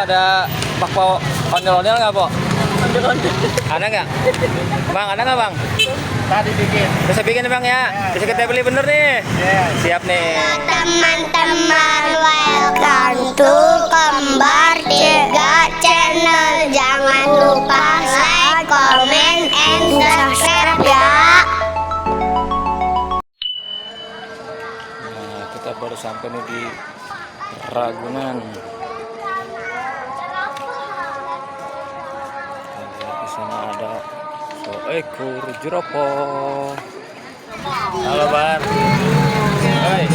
ada bakpao ondel-ondel nggak, Po? Ada nggak? Bang, ada nggak, Bang? Tadi bikin. Bisa bikin, Bang, ya? Bisa kita beli bener nih. Siap nih. Teman-teman, welcome to Kembar 3 channel. Jangan lupa like, comment, and subscribe ya. Nah, kita baru sampai nih di Ragunan. Di sana ada seekor jerapah. Halo, Bar. Hai.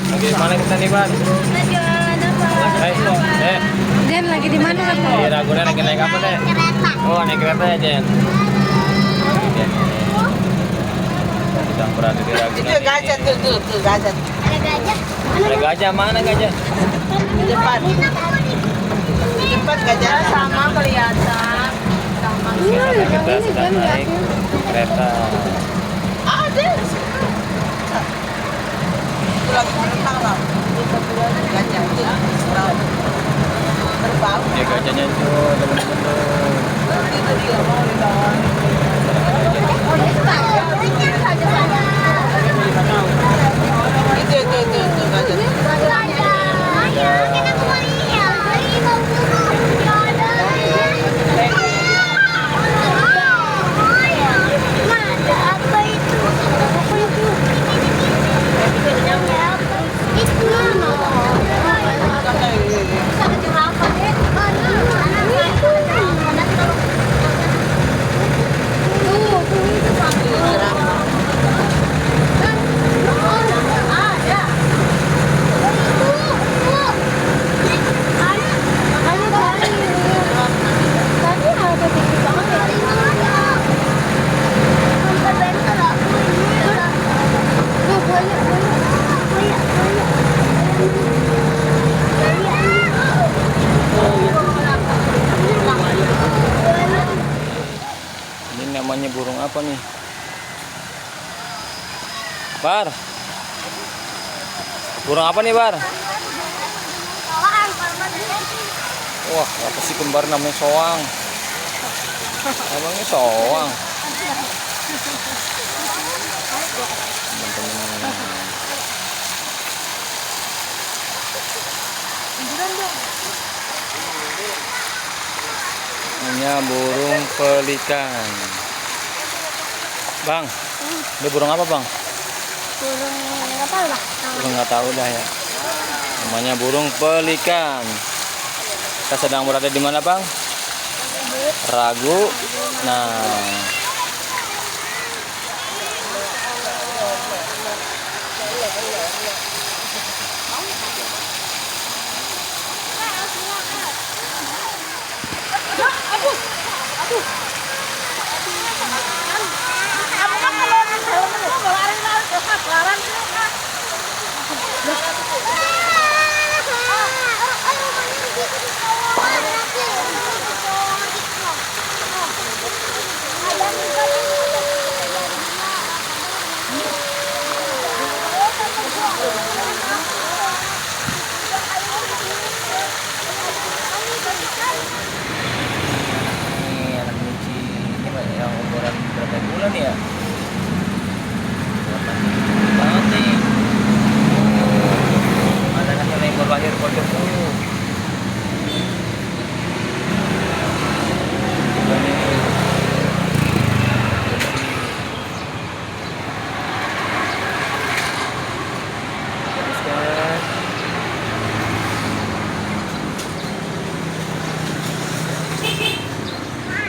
Lagi mana kita nih, Bar? Jen lagi di mana, Kak? Di Ragunan lagi naik apa, Nek? Oh, naik kereta ya, Jen. Kita berada di Ragunan. Itu gajah tuh gajah. Ada gajah. Ada gajah, mana gajah? Di depan. Di depan gajah sama kelihatan. Kita sedang naik kereta. Ada. Itu lagi berenang lah. Gajah itu terbang. Ya gajahnya itu teman-teman. Itu dia mau dibawa. Itu gajah. Ini namanya burung apa nih? Bar. Burung apa nih, Bar? Wah, apa sih kembar namanya soang? Emangnya soang? Teman-teman. Namanya burung pelikan. Bang, ini burung apa, Bang? Burung nggak tahu lah. Burung nggak tahu dah ya. Namanya burung pelikan. Kita sedang berada di mana, Bang? Ragu. Nah, ini anak Mici. Ini banyak yang umuran berapa bulan ya? Banget nih. Ada anak yang baru lahir pojok dulu.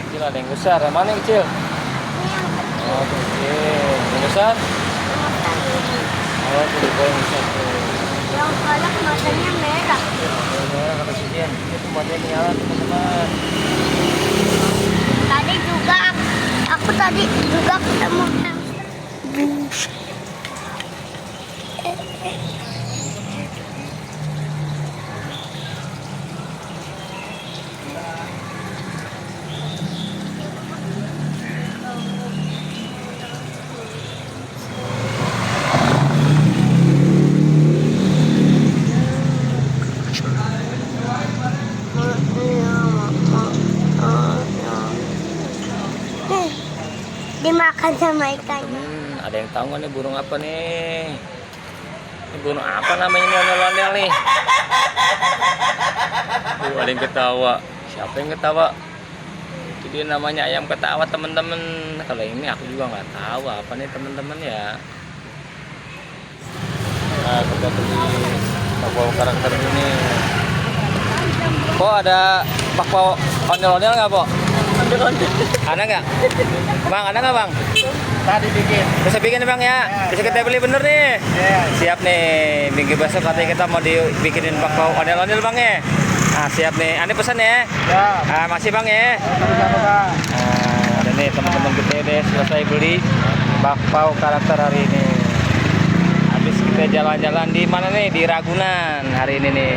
Kecil ada yang besar, yang mana yang kecil? Oh, itu kecil. Yang besar? Oh, itu yang besar tuh. Yang galak matanya merah. Merah kata si Jen. Itu matanya menyala, teman-teman. Tadi juga aku ketemu hamster. Kan sama ikannya. Ada yang tahu nggak nih burung apa nih? Ini burung apa namanya nih ondel-ondel nih? Ada yang ketawa. Siapa yang ketawa? Itu dia namanya ayam ketawa teman-teman. Kalau ini aku juga nggak tahu apa nih teman-teman ya. Nah, kita beli bakpao karakter ini. Kok ada bakpao ondel-ondel nggak, Po? Ada nggak? Bang, ada nggak, Bang? Tadi bikin. Bisa bikin, Bang, ya? Bisa kita beli bener nih. Siap nih. Minggu besok katanya kita mau dibikinin bakpao ondel-ondel, Bang, ya? Nah, siap nih. Ane pesan ya? Ya. Ah, masih, Bang, ya? Sama-sama. Nah, ada nih teman-teman kita deh selesai beli bakpao karakter hari ini. Habis kita jalan-jalan di mana nih? Di Ragunan hari ini nih.